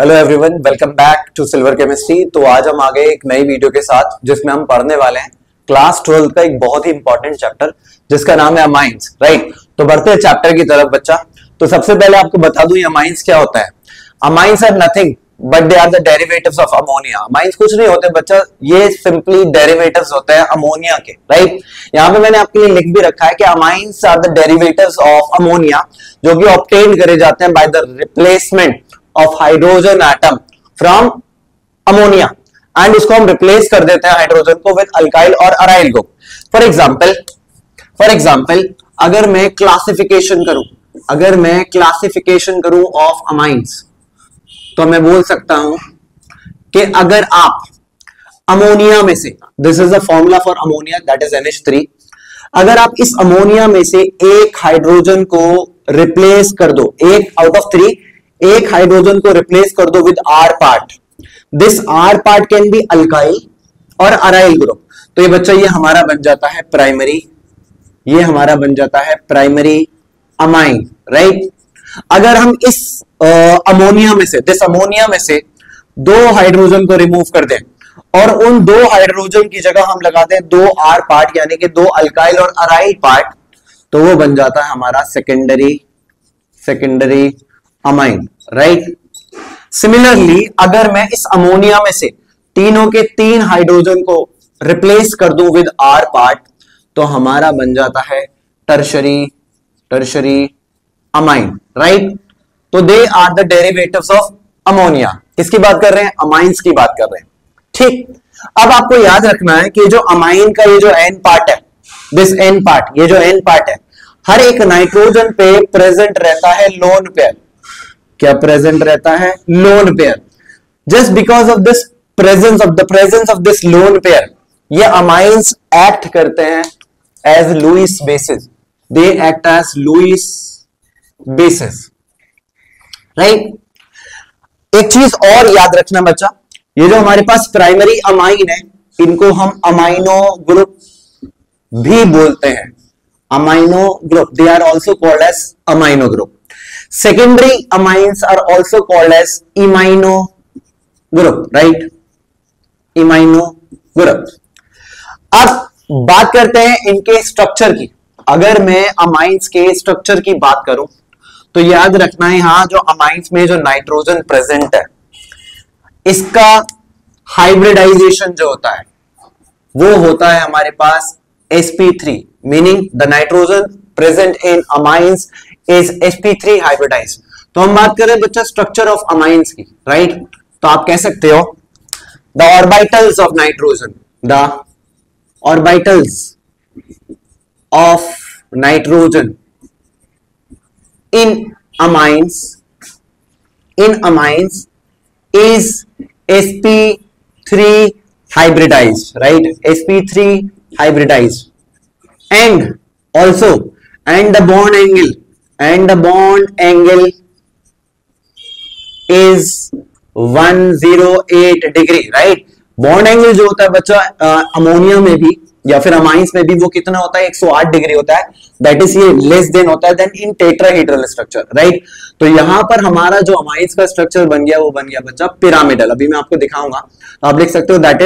Hello everyone, welcome back to silver chemistry. तो आज हम आ गए एक नई वीडियो के साथ जिसमें हम पढ़ने वाले हैं क्लास 12 का एक बहुत ही इंपॉर्टेंट चैप्टर जिसका नाम है अमाइंस। राइट, तो बढ़ते हैं चैप्टर की तरफ बच्चा। तो सबसे पहले आपको बता दूं अमाइंस क्या होता है। Amines are nothing but they are the derivatives of ammonia. Amines कुछ नहीं होते बच्चा, ये सिंपली डेरिवेटिव्स होते हैं अमोनिया के। राइट, यहाँ पे मैंने आपके लिए लिख भी रखा है कि amines are the derivatives of ammonia जो कि ऑब्टेन करे जाते हैं by the replacement of hydrogen atom from ammonia, and उसको हम रिप्लेस कर देते हैं हाइड्रोजन को विद अल्काइल और अराइल ग्रुप। फॉर एग्जाम्पल अगर मैं क्लासिफिकेशन करूं ऑफ अमाइंस, तो मैं बोल सकता हूं कि अगर आप अमोनिया में से, this is the formula for ammonia that is NH3, अगर आप इस अमोनिया में से एक हाइड्रोजन को रिप्लेस कर दो, एक आउट ऑफ 3 एक हाइड्रोजन को रिप्लेस कर दो with R part, this R part can be alkyl और अराइल ग्रुप। तो ये बच्चा ये हमारा बन जाता है प्राइमरी अमाइन। राइट, अगर हम इस अमोनिया में से 2 हाइड्रोजन को रिमूव कर दें और उन 2 हाइड्रोजन की जगह हम लगा दें 2 R पार्ट यानी कि 2 अल्काइल और अराइल पार्ट, तो वो बन जाता है हमारा सेकेंडरी अमाइन। राइट, सिमिलरली अगर मैं इस अमोनिया में से तीनों के 3 हाइड्रोजन को रिप्लेस कर दूं विद R पार्ट, तो हमारा बन जाता है टर्शरी अमाइन। राइट, तो they are the derivatives of ammonia. किसकी बात कर रहे हैं? अमाइंस की बात कर रहे हैं। ठीक, अब आपको याद रखना है कि जो अमाइन का ये जो N पार्ट है, दिस N पार्ट, ये जो N पार्ट है, हर एक नाइट्रोजन पे प्रेजेंट रहता है लोन पेयर। क्या प्रेजेंट रहता है? Lone pair. Just because of this presence of this lone pair, ये अमाइंस एक्ट करते हैं as Lewis bases. They act as Lewis bases. Right, एक चीज और याद रखना बच्चा, ये जो हमारे पास प्राइमरी अमाइन है, इनको हम अमाइनो ग्रुप भी बोलते हैं। Amino group, they are also called as amino group. Secondary amines are also called as imino group, right? Imino group. अब बात करते हैं इनके स्ट्रक्चर की। अगर मैं अमाइंस के स्ट्रक्चर की बात करूं, तो याद रखना है यहां जो अमाइंस में जो नाइट्रोजन प्रेजेंट है, इसका हाइब्रिडाइजेशन जो होता है वो होता है हमारे पास sp3, meaning the nitrogen present in amines is sp3 hybridized। तो हम बात करें बच्चा स्ट्रक्चर ऑफ अमाइंस की। राइट, तो आप कह सकते हो the orbitals of nitrogen, in amines is sp3 hybridized, right? sp3 hybridized, and the bond angle is 108 degree. Right, bond angle जो होता है बच्चा अमोनिया में भी या फिर अमाइंस में भी वो कितना होता है? 108 डिग्री होता है। दैट इज ये लेस देन होता है than in tetrahedral structure. Right, तो यहां पर हमारा जो अमाइंस का स्ट्रक्चर बन गया वो बन गया बच्चा पिरामिडल। अभी मैं आपको दिखाऊंगा, तो आप लिख सकते हो that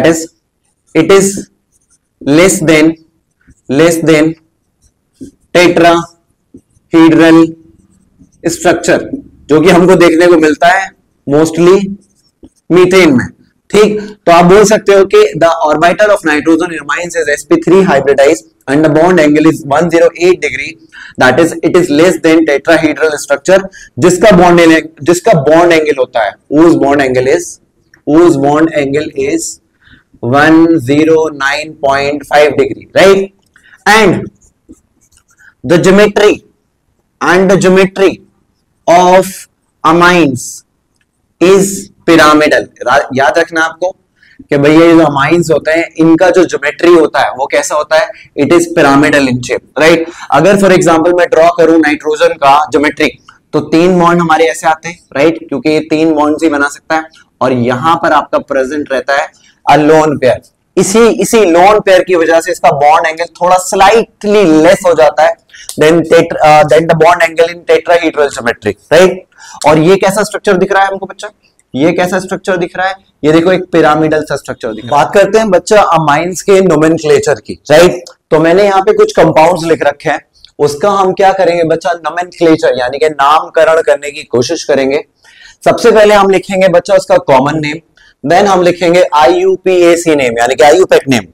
is it is less than tetrahedral structure, जो कि हमको देखने को मिलता है मोस्टली मीथेन में। ठीक, तो आप बोल सकते हो कि the orbital of nitrogen in amines is sp3 hybridised and the bond angle is 108 degree, that is it is less than tetrahedral structure जिसका बॉन्ड एंगल होता है, whose bond angle is 109.5 degree. Right, and the geometry of amines is pyramidal। याद रखना आपको कि भैया ये जो अमाइंस होते हैं इनका जो ज्योमेट्री होता है वो कैसा होता है? It is pyramidal in shape. Right, अगर फॉर एग्जांपल मैं ड्रॉ करूं नाइट्रोजन का ज्योमेट्री, तो 3 बॉन्ड हमारे ऐसे आते हैं। राइट, क्योंकि ये 3 बॉन्ड्स ही बना सकता है, और यहां पर आपका प्रेजेंट रहता है अ लोन पेयर। इसी लोन पेयर की वजह से इसका बॉन्ड एंगल थोड़ा स्लाइटली लेस हो जाता है than the bond angle in tetrahedral geometry, right. और ये कैसा स्ट्रक्चर दिख रहा है हमको बच्चा, ये कैसा स्ट्रक्चर दिख रहा है, ये देखो एक पिरामिडल सा स्ट्रक्चर दिख रहा है। बात करते हैं बच्चा अमाइंस के नोमेनक्लेचर की, राइट। तो मैंने यहाँ पे कुछ कंपाउंड्स लिख रखे हैं, उसका हम क्या करेंगे बच्चा, नोमेनक्लेचर यानी कि नामकरण करने की कोशिश करेंगे। सबसे पहले हम लिखेंगे बच्चा उसका कॉमन नेम, देन हम लिखेंगे IUPAC नेम यानी कि IUPAC नेम।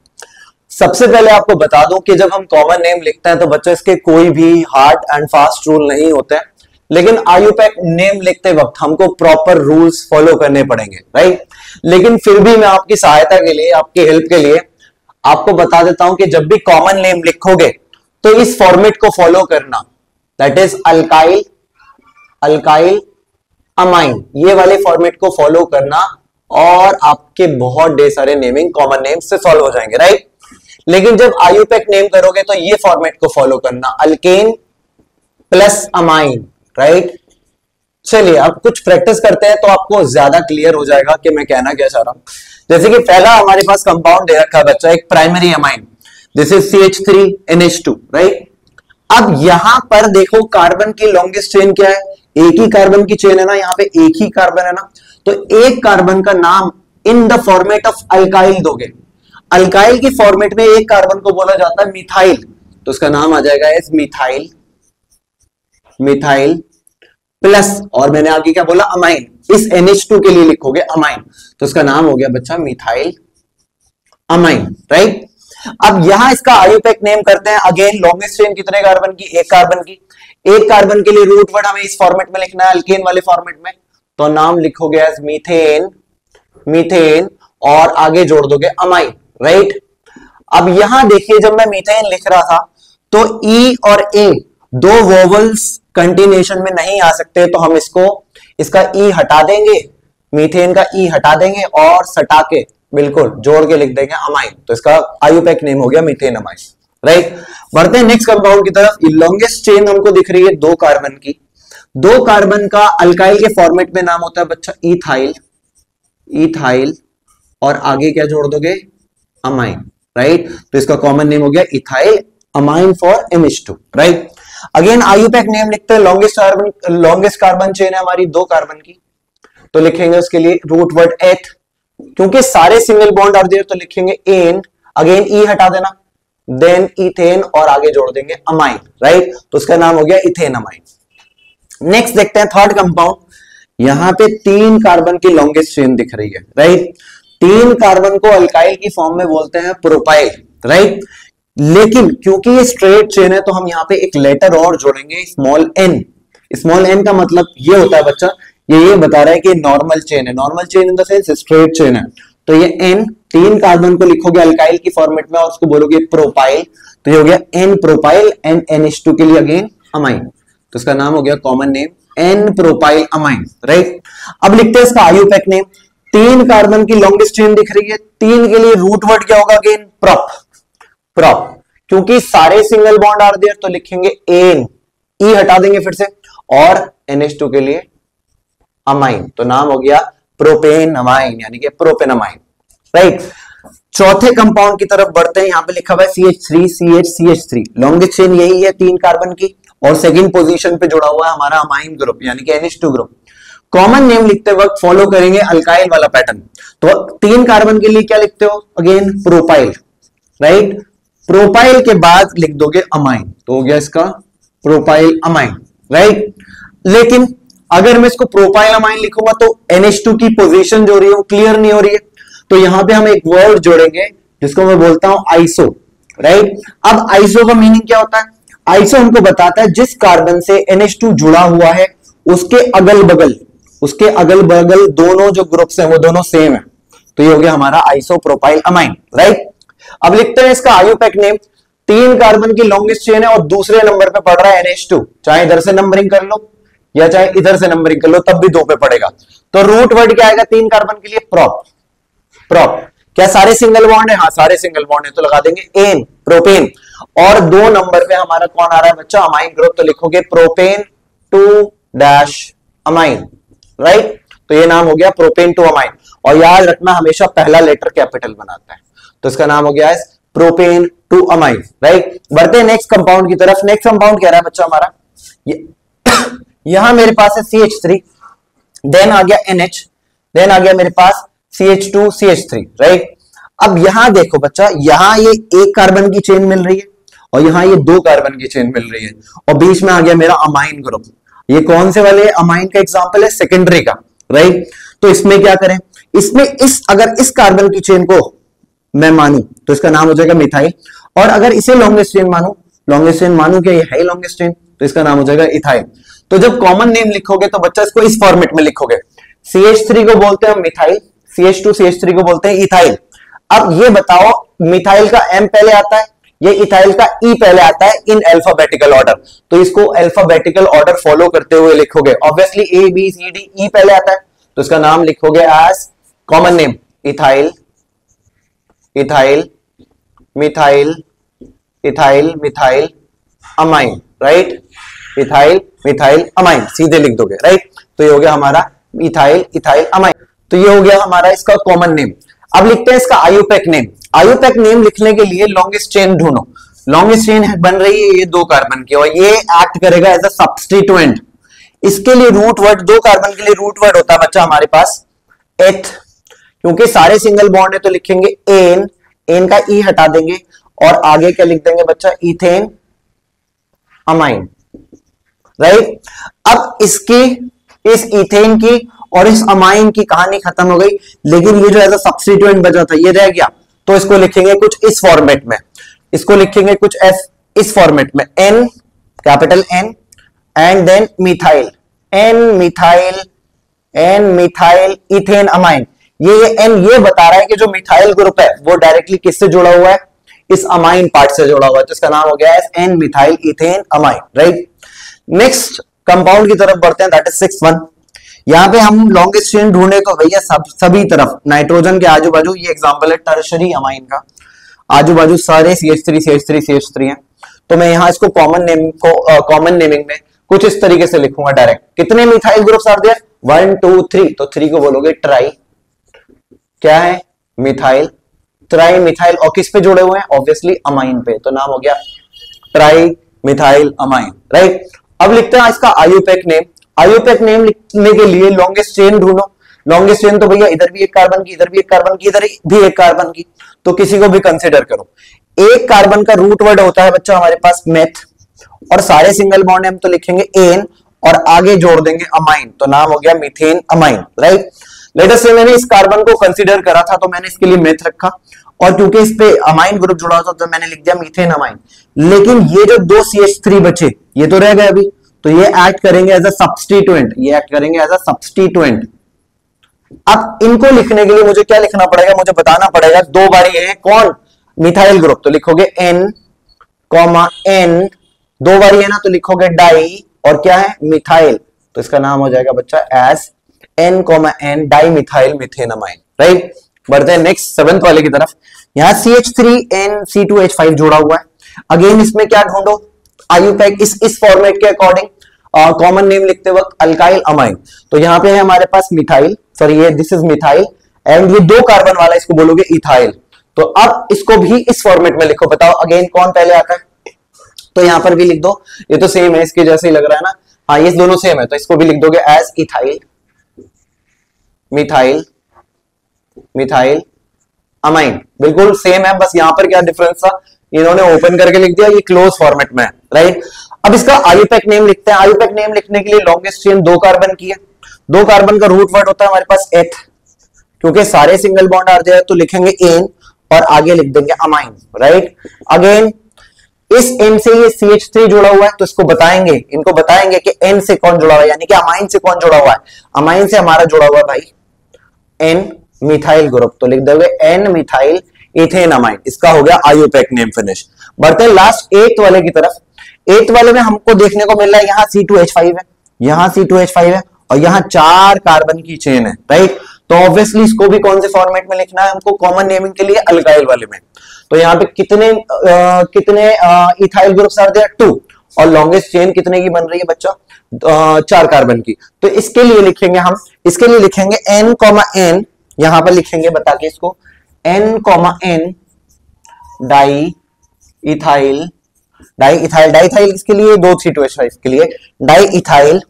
सबसे पहले आपको बता दूं कि जब हम कॉमन नेम लिखते हैं तो बच्चों इसके कोई भी हार्ड एंड फास्ट रूल नहीं होते हैं, लेकिन IUPAC नेम लिखते वक्त हमको प्रॉपर रूल्स फॉलो करने पड़ेंगे, राइट। लेकिन फिर भी मैं आपकी सहायता के लिए, आपकी हेल्प के लिए आपको बता देता हूं कि जब भी कॉमन नेम लिखोगे तो इस फॉर्मेट को फॉलो करना, that is alkyl, alkyl amine, ये वाले फॉर्मेट को फॉलो करना और आपके बहुत ढेर सारे नेमिंग कॉमन नेम से सॉल्व हो जाएंगे, राइट। लेकिन जब IUPAC नेम करोगे तो ये फॉर्मेट को फॉलो करना, अल्केन प्लस अमाइन, राइट। चलिए अब कुछ प्रैक्टिस करते हैं तो आपको ज्यादा क्लियर हो जाएगा कि मैं कहना क्या चाह रहा हूं। जैसे कि पहला हमारे पास कंपाउंड दे रखा है बच्चा, एक primary amine, this is CH3NH2, right. अब यहां पर देखो कार्बन की लॉन्गेस्ट चेन क्या है, एक ही कार्बन की चेन है ना, यहां पे एक ही कार्बन है ना, तो एक कार्बन का नाम in the format of alkyl दोगे। अल्काइल की फॉर्मेट में एक कार्बन को बोला जाता है मिथाइल, तो उसका नाम आ जाएगा एज मिथाइल, मिथाइल प्लस, और मैंने आगे क्या बोला, अमाइन। इस NH2 के लिए लिखोगे अमाइन, तो उसका नाम हो गया बच्चा मिथाइल अमाइन, राइट। अब यहां इसका IUPAC नेम करते हैं, अगेन लॉन्गेस्ट चेन कितने कार्बन की, एक कार्बन की। एक कार्बन के लिए रूट वर्ड हमें इस फॉर्मेट में लिखना है, अल्केन वाले फॉर्मेट में, तो नाम लिखोगे एज मीथेन, मीथेन और आगे जोड़ दोगे अमाइन, राइट। अब यहां देखिए जब मैं मीथेन लिख रहा था तो E और A दो वोवल्स कंटिन्यूएशन में नहीं आ सकते, तो हम इसका E हटा देंगे, मीथेन का E हटा देंगे और सटा के बिल्कुल जोड़ के लिख देंगे अमाइन, तो इसका IUPAC नेम हो गया मीथेन अमाइन, राइट। बढ़ते हैं नेक्स्ट कंपाउंड की तरफ। लॉन्गेस्ट चेन हमको दिख रही है दो कार्बन की, दो कार्बन का अल्काइल के फॉर्मेट में नाम होता है बच्चा इथाइल, इथाइल और आगे क्या जोड़ दोगे, अमाइन, राइट। तो इसका कॉमन नेम हो गया ethyl amine for MH2, right. Again IUPAC name लिखते हैं, लॉन्गेस्ट कार्बन चेन है हमारी दो कार्बन की, तो लिखेंगे उसके लिए रूट वर्ड एथ, क्योंकि सारे सिंगल बॉन्ड आर देयर तो लिखेंगे एन, अगेन E हटा देना, देन इथेन और आगे जोड़ देंगे अमाइन, राइट। तो उसका नाम हो गया इथेन अमाइन। नेक्स्ट देखते हैं थर्ड कंपाउंड, यहां पे तीन कार्बन की लॉन्गेस्ट चेन दिख रही है, राइट। तीन कार्बन को अल्काइल की फॉर्म में बोलते हैं प्रोपाइल, राइट। लेकिन क्योंकि ये स्ट्रेट चेन है तो हम यहाँ पे एक लेटर और जोड़ेंगे, स्मॉल n। स्मॉल n का मतलब ये होता है बच्चा, ये बता रहा है कि नॉर्मल चेन है, normal chain in the sense straight chain है, तो ये n, तीन कार्बन को लिखोगे अल्काइल की फॉर्मेट में और उसको बोलोगे प्रोपाइल, तो ये हो गया n प्रोपाइल एंड NH2 के लिए अगेन अमाइन, तो इसका नाम हो गया common name n propyl amine, right. अब लिखते हैं इसका IUPAC नेम। तीन कार्बन की लॉन्गेस्ट चेन दिख रही है, तीन के लिए रूट वर्ड क्या होगा, अगेन प्रोप, प्रोप, क्योंकि सारे सिंगल बॉन्ड आर देयर तो लिखेंगे एन, E हटा देंगे फिर से और NH2 के लिए अमाइन, तो नाम हो गया प्रोपेन अमाइन यानी कि प्रोपेनमाइन, राइट। चौथे कंपाउंड की तरफ बढ़ते हैं, यहां पे लिखा हुआ है CH3CH3, लॉन्गेस्ट चेन यही है तीन कार्बन की और सेकंड पोजीशन पे जुड़ा हुआ है हमारा अमाइन ग्रुप यानी कि NH2 ग्रुप। कॉमन नेम लिखते वक्त फॉलो करेंगे अल्काइल वाला पैटर्न, तो तीन कार्बन के लिए क्या लिखते हो, अगेन प्रोपाइल, राइट। प्रोपाइल के बाद लिख दोगे अमाइन, तो हो गया इसका प्रोपाइल अमाइन, राइट। लेकिन अगर मैं इसको प्रोपाइल अमाइन लिखूंगा तो NH2 की पोजीशन जो रही है वो क्लियर नहीं हो रही है, तो यहां पे हम एक वर्ड जोड़ेंगे जिसको मैं बोलता हूं आइसो, राइट। अब आइसो का मीनिंग क्या होता है, आइसो हमको बताता है जिस कार्बन से NH2 जुड़ा हुआ है उसके अगल बगल दोनों जो ग्रुप्स हैं वो दोनों सेम है, तो ये हो गया हमारा आइसो प्रोपाइल अमाइन, राइट। अब लिखते हैं इसका IUPAC नेम। तीन कार्बन की लॉन्गेस्ट चेन है और दूसरे नंबर पे पड़ रहा है NH2, चाहे इधर से नंबरिंग कर लो या चाहे इधर से नंबरिंग कर लो तब भी दो पे पड़ेगा, तो रूट वर्ड क्या आएगा तीन कार्बन के लिए, प्रोप, प्रोप। क्या सारे सिंगल बॉन्ड है, हाँ सारे सिंगल बॉन्ड है, तो लगा देंगे एन, प्रोपेन, और दो नंबर पे हमारा कौन आ रहा है बच्चा, अमाइन ग्रुप, तो लिखोगे प्रोपेन 2- अमाइन, राइट। तो ये नाम हो गया प्रोपेन 2 अमाइन, और याद रखना हमेशा पहला लेटर कैपिटल बनाता है, तो इसका नाम हो गया है प्रोपेन टू अमाइन, राइट। बढ़ते हैं नेक्स्ट कंपाउंड की तरफ। नेक्स्ट कंपाउंड कह रहा है बच्चा हमारा यहां मेरे पास है CH3, देन आ गया NH, देन आ गया मेरे पास CH2 CH3, राइट। अब यहां देखो बच्चा, यहां ये एक कार्बन की चेन मिल रही है और यहां ये दो कार्बन की चेन मिल रही है और बीच में आ गया मेरा अमाइन ग्रुप। ये कौन से वाले अमाइन का एग्जांपल है? सेकेंडरी का, राइट। तो इसमें क्या करें, इसमें अगर इस कार्बन की चेन को मैं मानूं तो इसका नाम हो जाएगा मिथाइल, और अगर इसे लॉन्गेस्ट चेन मानूं क्या ये है लॉन्गेस्ट चेन, तो इसका नाम हो जाएगा इथाइल। तो जब कॉमन नेम लिखोगे तो बच्चा इसको इस फॉर्मेट में लिखोगे, CH3 को बोलते हैं मिथाइल, CH2 CH3 को बोलते हैं इथाइल। अब ये बताओ, मिथाइल का M पहले आता है, ये इथाइल का E पहले आता है इन अल्फाबेटिकल ऑर्डर, तो इसको अल्फाबेटिकल ऑर्डर फॉलो करते हुए लिखोगे। Obviously A B C D E पहले आता है, तो इसका नाम लिखोगे as common name ethyl, ethyl, methyl, ethyl, methyl, amine, right. Ethyl, methyl, amine सीधे लिख दोगे, राइट। तो ये हो गया हमारा इथाइल, इथाइल, अमाइन। तो ये हो गया हमारा इसका कॉमन नेम। अब लिखते हैं इसका आयुपैक नेम। आयुपैक नेम लिखने के लिए लॉन्गेस्ट चेन ढूंढो। लॉन्गेस्ट चेन बन रही है ये दो कार्बन की और ये एक्ट करेगा एज अ सब्स्टिट्यूएंट। इसके लिए रूट वर्ड, दो कार्बन के लिए रूट वर्ड होता है बच्चा हमारे पास एथ, क्योंकि सारे सिंगल बॉन्ड है तो लिखेंगे एन, एन का ई हटा देंगे और आगे क्या लिख देंगे बच्चा, इथेन अमाइन, राइट। अब इसकी, इस इथेन की और इस अमाइन की कहानी खत्म हो गई, लेकिन ये जो एज अ सब्स्टिट्यूएंट बचा था ये रह गया, तो इसको लिखेंगे कुछ इस फॉर्मेट में, इसको लिखेंगे कुछ इस फॉर्मेट में, N, capital N, and then methyl, N methyl, N methyl ethane amine. ये एन ये बता रहा है कि जो मिथाइल ग्रुप है वो डायरेक्टली किससे जुड़ा हुआ है, इस अमाइन पार्ट से जुड़ा हुआ है, जिसका नाम हो गया है N methyl ethane amine, right. Next compound की तरफ बढ़ते हैं, दैट इज 6 यहां पे हम लॉन्गेस्ट चेन ढूंढे तो भैया सभी तरफ नाइट्रोजन के आजू बाजू, ये एग्जांपल है टर्शरी अमाइन का, आजू बाजू सारे CH3 CH3 CH3 हैं। तो मैं यहां इसको कॉमन नेमिंग में कुछ इस तरीके से लिखूंगा डायरेक्ट। कितने मिथाइल ग्रुप्स आर देयर? 1 2 3, तो 3 को बोलोगे ट्राई, क्या है मिथाइल, ट्राई मिथाइल, और किस पे जुड़े हुए हैं? ऑब्वियसली अमाइन पे, तो नाम हो गया ट्राई मिथाइल अमाइन, राइट। अब लिखते हैं इसका आयुपैक नेम। आयुपैक नेम लिखने के लिए लॉन्गेस्ट चेन ढूंढो। लॉन्गेस्ट चेन तो भैया इधर भी एक कार्बन की, इधर भी एक कार्बन की, इधर भी एक कार्बन की, तो किसी को भी कंसिडर करो। एक कार्बन का रूट वर्ड होता है बच्चा हमारे पास मेथ, और सारे सिंगल बॉन्ड हम तो लिखेंगे एन और आगे जोड़ देंगे अमाइन, तो नाम हो गया methane amine, right. Let us से मैंने इस कार्बन को कंसिडर करा था तो मैंने इसके लिए मेथ रखा, और क्योंकि इस पे अमाइन ग्रुप जुड़ा था तो मैंने लिख दिया मीथेन अमाइन। लेकिन ये जो दो CH3 बचे ये तो रह गए अभी, तो ये एक्ट करेंगे एज अ सब्स्टिट्यूएंट, ये एक्ट करेंगे एज अ सब्स्टिट्यूएंट। अब इनको लिखने के लिए मुझे क्या लिखना पड़ेगा, मुझे बताना पड़ेगा, दो बार ये है कौन, मिथाइल ग्रुप, तो लिखोगे एन कॉमा एन, दो बार है ना तो लिखोगे डाई, और क्या है मिथाइल, तो इसका नाम हो जाएगा बच्चा as N comma N di methyl methane amine, right. बढ़ते हैं नेक्स्ट 7th वाले की तरफ। यहां CH3NC2H5 जोड़ा हुआ है। अगेन इसमें क्या ढूंढो, आयुपैक इस फॉर्मेट के अकॉर्डिंग कॉमन नेम लिखते वक्त अल्काइल अमाइन, तो यहां पे है हमारे पास मिथाइल, सॉरी ये दिस इज मिथाइल, एंड ये दो कार्बन वाला इसको बोलोगे इथाइल। तो अब इसको भी इस फॉर्मेट में लिखो, बताओ अगेन कौन पहले आता है, तो यहां पर भी लिख दो, ये तो सेम है इसके जैसे ही लग रहा है ना, हाँ ये दोनों सेम है, तो इसको भी लिख दोगे as ethyl, methyl, methyl amine, बिल्कुल सेम है, बस यहां पर क्या डिफरेंस था, इन्होंने ओपन करके लिख दिया, ये क्लोज फॉर्मेट में है, राइट। अब इसका आयुपैक नेम लिखते हैं। आयुपैक नेम लिखने के लिए लॉन्गेस्ट चेन दो कार्बन की है, दो कार्बन का रूट वर्ड होता है हमारे पास एथ, क्योंकि सारे सिंगल बॉन्ड आ जाए तो लिखेंगे एन और आगे लिख देंगे अमाइन, राइट। अगेन इस एन से ये CH3 जुड़ा हुआ है, तो इसको बताएंगे, इनको बताएंगे कि एन से कौन जुड़ा हुआ है, यानी कि अमाइन से कौन जुड़ा हुआ है। अमाइन से हमारा जुड़ा हुआ है भाई एन मिथाइल ग्रुप, तो लिख दोगे एन मिथाइल इथेन अमाइन, इसका हो गया आयुपैक नेम फिनिश। बढ़ते हैं लास्ट 8th वाले की तरफ। 8th वाले में हमको देखने को मिल रहा है यहाँ C2H5 है, यहाँ C2H5 है, और यहाँ 4 कार्बन की चेन है, राइट। तो ऑब्वियसली इसको भी कौन से फॉर्मेट में लिखना है हमको, कॉमन नेमिंग के लिए अल्काइल वाले में। तो यहाँ पे कितने इथाइल ग्रुप्स आर देयर, 2, और लॉन्गेस्ट चेन कितने की बन रही है बच्चा, 4 कार्बन की। तो इसके लिए लिखेंगे हम, इसके लिए लिखेंगे n, n, यहां पर लिखेंगे बता के इसको n, n die ethyl, di ethyl इसके लिए 2 3 2 इसके लिए डाई इथाइल,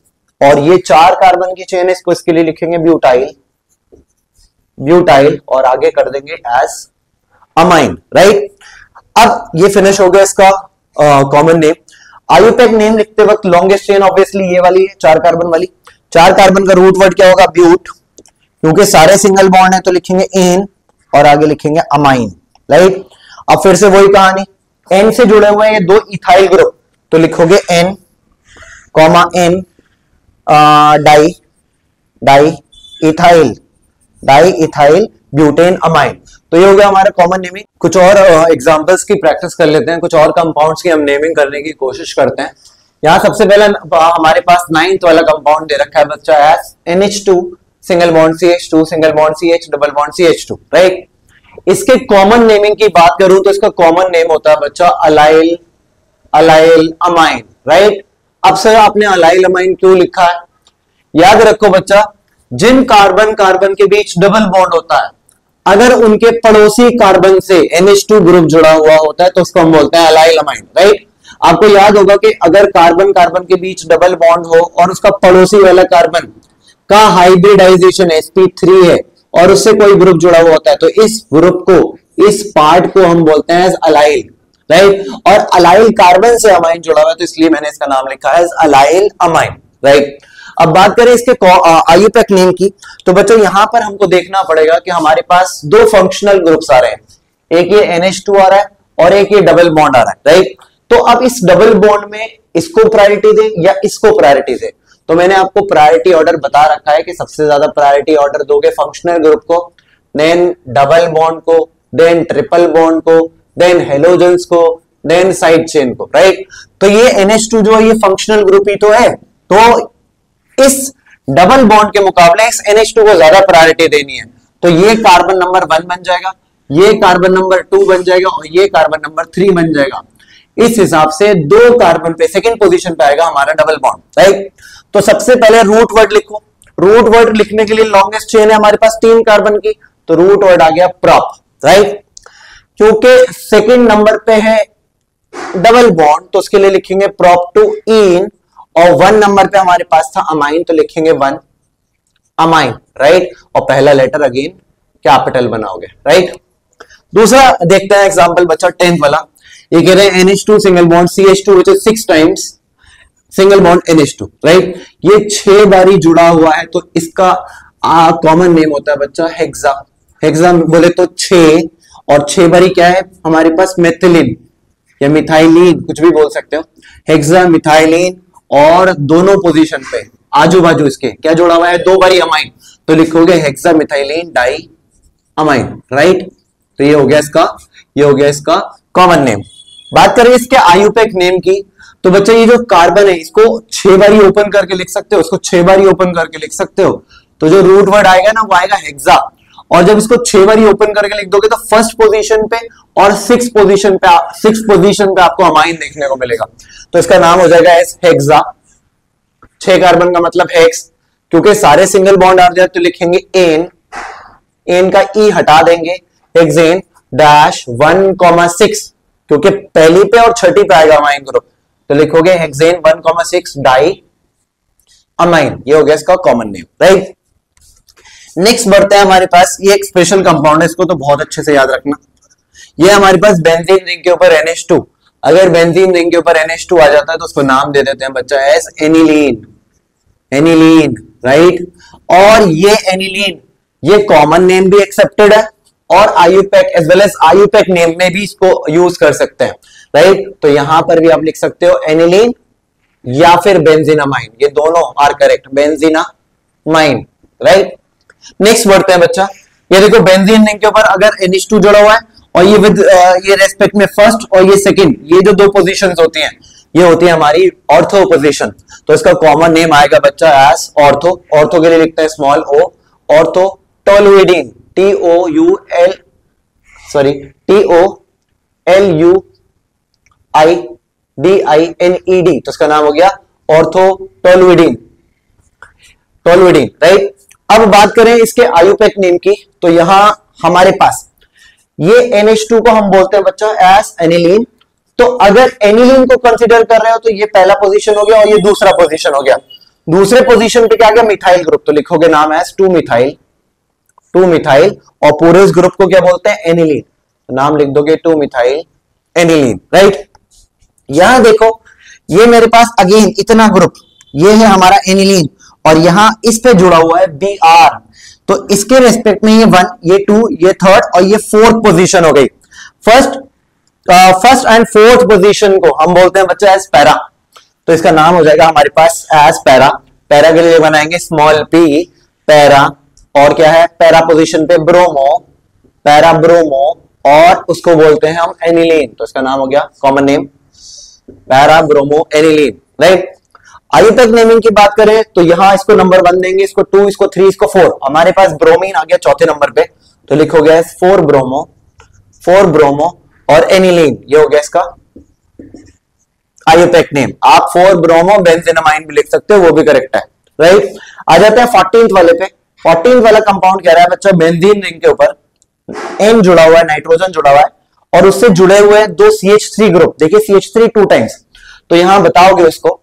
और ये 4 कार्बन की चेन है, इसको इसके लिए लिखेंगे ब्यूटाइल, ब्यूटाइल, और आगे कर देंगे एज अमाइन, राइट। अब ये फिनिश हो गया इसका कॉमन नेम। आयुपैक नेम लिखते वक्त लॉन्गेस्ट चेन ऑब्वियसली ये वाली है, 4 कार्बन वाली। 4 कार्बन का रूट वर्ड क्या होगा? ब्यूट, क्योंकि सारे सिंगल बॉन्ड है तो लिखेंगे एन और आगे लिखेंगे अमाइन, राइट। अब फिर से वही कहानी, एन से जुड़े हुए हैं 2 इथाइल ग्रुप, तो लिखोगे N comma N di, di ethyl, di ethyl butane amine. तो ये हो गया हमारा कॉमन नेमिंग। कुछ और एग्जांपल्स की प्रैक्टिस कर लेते हैं, कुछ और कंपाउंड्स की हम नेमिंग करने की कोशिश करते हैं। यहां सबसे पहला हमारे पास 9th वाला कंपाउंड दे रखा है बच्चा as NH2 single bond CH2 single bond CH double bond CH2, right. इसके कॉमन नेमिंग की बात करूं तो इसका कॉमन नेम होता है बच्चा अलाइल, अलाइल अमाइन, राइट। अब सर आपने अलाइल अमाइन क्यों लिखा है? याद रखो बच्चा, जिन कार्बन कार्बन के बीच डबल बॉन्ड होता है, अगर उनके पड़ोसी कार्बन से NH2 ग्रुप जुड़ा हुआ होता है तो उसको हम बोलते हैं अलाइल अमाइन, राइट। आपको याद होगा कि अगर कार्बन कार्बन के बीच डबल बॉन्ड हो और उसका पड़ोसी वाला कार्बन का हाइब्रिडाइजेशन sp3 है और उससे कोई ग्रुप जुड़ा हुआ होता है तो इस ग्रुप को, इस पार्ट को हम बोलते हैं अलाइल, राइट। और अलाइल कार्बन से अमाइन जुड़ा हुआ है तो इसलिए मैंने इसका नाम लिखा है अलाइल अमाइन, राइट। अब बात करें इसके आयुपैक नेम की, तो बच्चों यहां पर हमको देखना पड़ेगा कि हमारे पास 2 फंक्शनल ग्रुप्स आ रहे हैं, एक ये NH2 आ रहा है और एक ये डबल बॉन्ड आ रहा है, राइट। तो अब इस डबल बॉन्ड में इसको प्रायोरिटी दे या इसको प्रायोरिटी दे, तो मैंने आपको प्रायोरिटी ऑर्डर बता रखा है कि सबसे ज्यादा प्रायोरिटी ऑर्डर दोगे फंक्शनल ग्रुप को, देन डबल बॉन्ड को, देन ट्रिपल बॉन्ड को, देन हेलोजन्स को, देन साइड चेन को, राइट। तो ये NH2 जो है ये फंक्शनल ग्रुप ही तो है, तो इस डबल बॉन्ड के मुकाबले इस NH2 को ज्यादा प्रायोरिटी देनी है, तो ये कार्बन नंबर 1 बन जाएगा, ये कार्बन नंबर 2 बन जाएगा और ये कार्बन नंबर 3 बन जाएगा। इस हिसाब से 2 कार्बन पे सेकंड पोजीशन पे आएगा हमारा डबल बॉन्ड, राइट। तो सबसे पहले रूट वर्ड लिखो, रूट वर्ड लिखने के लिए लॉन्गेस्ट चेन है हमारे पास 3 कार्बन की, तो रूट वर्ड आ गया प्रॉप, राइट। क्योंकि सेकंड नंबर पे है डबल बॉन्ड तो उसके लिए लिखेंगे प्रॉप टू इन, और 1 नंबर पे हमारे पास था अमाइन तो लिखेंगे 1 अमाइन, राइट। और पहला लेटर अगेन कैपिटल बनाओगे, राइट। दूसरा देखते हैं एग्जांपल बच्चा 10th वाला, ये कह रहे हैं NH2 single bond CH2 which is 6 times single bond NH2, right. ये 6 बारी जुड़ा हुआ है तो इसका कॉमन नेम होता है बच्चा हेक्सा, हेक्सा बोले तो 6, और 6 बारी क्या है हमारे पास मेथिलीन या मिथाइलिन, कुछ भी बोल सकते हो, हेक्सा मिथाइलिन, और दोनों पोजीशन पे आजू बाजू इसके क्या जुड़ा हुआ है 2 बारी अमाइन, तो लिखोगे hexa methylene di amine, right. तो ये हो गया इसका कॉमन नेम। बात करें इसके आयुपैक नेम की, तो बच्चे ये जो कार्बन है इसको 6 बारी ओपन करके लिख सकते हो, इसको 6 बारी ओपन करके लिख सकते हो, तो जो रूट वर्ड आएगा ना वो आएगा हेक्सा, और जब इसको 6 बारी ओपन करके लिख दोगे तो फर्स्ट पोजीशन पे और 6 पोजीशन पे आपको अमाइन देखने को मिलेगा, तो इसका नाम हो जाएगा हेक्सा। 6 कार्बन का मतलब हेक्स, क्योंकि सारे सिंगल बॉन्ड आ जाए तो लिखेंगे एन, एन का ई हटा देंगे, हेक्सेन डैश 1,6, क्योंकि पहली पे और छठी पे आएगा अमाइन ग्रुप, तो लिखोगे हेक्सेन 1,6 डाई अमाइन। ये हो गया इसका कॉमन नेम, राइट। नेक्स्ट बढ़ते हैं हमारे पास, ये एक स्पेशल कंपाउंड है, इसको तो बहुत अच्छे से याद रखना। ये हमारे पास बेंजीन रिंग के ऊपर NH2, अगर बेंजीन रिंग के ऊपर NH2 आ जाता है तो उसको नाम दे देते हैं बच्चा एस एनिलीन, एनिलीन, राइट। और ये एनिलीन ये कॉमन नेम भी एक्सेप्टेड है और IUPAC as well as IUPAC name में भी इसको यूज कर सकते हैं, राइट। तो यहां पर भी आप लिख सकते हो एनिलीन या फिर बेंजीनामाइन, ये दोनों आर करेक्ट, बेंजीनामाइन, राइट। नेक्स्ट बढ़ते हैं बच्चा, ये देखो बेंजीन रिंग के ऊपर अगर NH2 जुड़ा हुआ है और ये विद ये रेस्पेक्ट में फर्स्ट और ये सेकंड, ये जो 2 पोजीशंस होती हैं ये होती है हमारी ऑर्थो पोजीशन, तो इसका कॉमन नेम आएगा बच्चा एज ऑर्थो। ऑर्थो के लिए लिखते हैं स्मॉल ओ, ऑर्थो टोलुइडिन, TOLUIDINED, तो इसका नाम हो गया ऑर्थो टोलुइडिन, टोलुइडिन, राइट। अब बात करें इसके आयुपैक नेम की, तो यहां हमारे पास ये NH2 को हम बोलते हैं बच्चा एज एनिलीन। तो अगर एनिलीन को कंसीडर कर रहे हो तो ये पहला पोजीशन हो गया और ये दूसरा पोजीशन हो गया। दूसरे पोजीशन पे क्या आ गया, मिथाइल ग्रुप, तो लिखोगे नाम एज 2 मिथाइल, और पूरे इस ग्रुप को क्या बोलते हैं, एनिलीन, नाम लिख दोगे 2 मिथाइल एनिलीन, राइट। यहां देखो ये मेरे पास अगेन इतना ग्रुप, ये है हमारा एनिलीन, और यहां इस पे जुड़ा हुआ है Br, तो इसके रेस्पेक्ट में ये 1, ये 2, ये 3rd और ये 4th पोजीशन हो गई। फर्स्ट एंड 4th पोजीशन को हम बोलते हैं बच्चा एज पैरा, तो इसका नाम हो जाएगा हमारे पास एज पैरा। पैरा के लिए बनाएंगे स्मॉल p, पैरा, और क्या है पैरा पोजीशन पे ब्रोमो, पैरा ब्रोमो, और उसको बोलते हैं हम एनिलीन, तो इसका नाम हो गया common name para bromo aniline, right. आयुतक नेमिंग की बात करें तो यहां इसको नंबर 1 देंगे, इसको 2, इसको 3, इसको 4। हमारे पास ब्रोमीन आ गया चौथे नंबर पे, तो लिखोगे 4 ब्रोमो और एनिलीन, ये हो गया इसका आयुतक नेम। आप 4 ब्रोमो बेंजीनामाइन भी लिख सकते हो, वो भी करेक्ट है, राइट। आ जाते हैं 14th वाले पे। 14th वाला कंपाउंड कह रहा है बच्चा बेंजीन रिंग के ऊपर N जुड़ा हुआ है, नाइट्रोजन जुड़ा हुआ है, और उससे जुड़े हुए 2 CH3 ग्रुप, देखिए CH3 2 टाइम्स, तो यहां बताओगे उसको,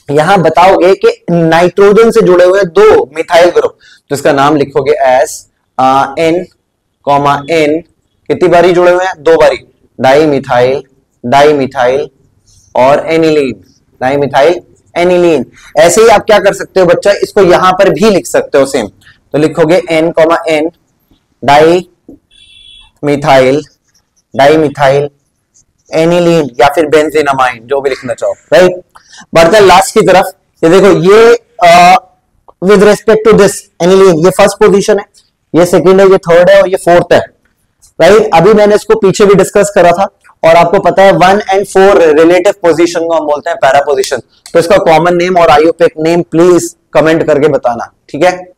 यहां बताओगे कि नाइट्रोजन से जुड़े हुए 2 मिथाइल ग्रुप, तो इसका नाम लिखोगे एज N, N, कितनी बारी जुड़े हुए हैं, 2 बारी, डाई मिथाइल और एनिलीन, ऐसे ही आप क्या कर सकते हो बच्चा, इसको यहां पर भी लिख सकते हो सेम, तो लिखोगे N, डाई मिथाइल एनिलीन या फिर बेंजीनामाइन, जो भी लिखना चाहो, राइट। बढ़ते हैं लास्ट की तरफ। ये देखो ये with respect to this aniline, ये फर्स्ट पोजीशन है, ये सेकंड है, ये थर्ड है और ये 4th है, राइट। अभी मैंने इसको पीछे भी डिस्कस करा था, और आपको पता है 1 and 4 रिलेटिव पोजीशन को हम बोलते हैं पैरा पोजीशन। तो इसका कॉमन नेम और आयुपेक नेम प्लीज कमेंट करके बताना, ठीक है।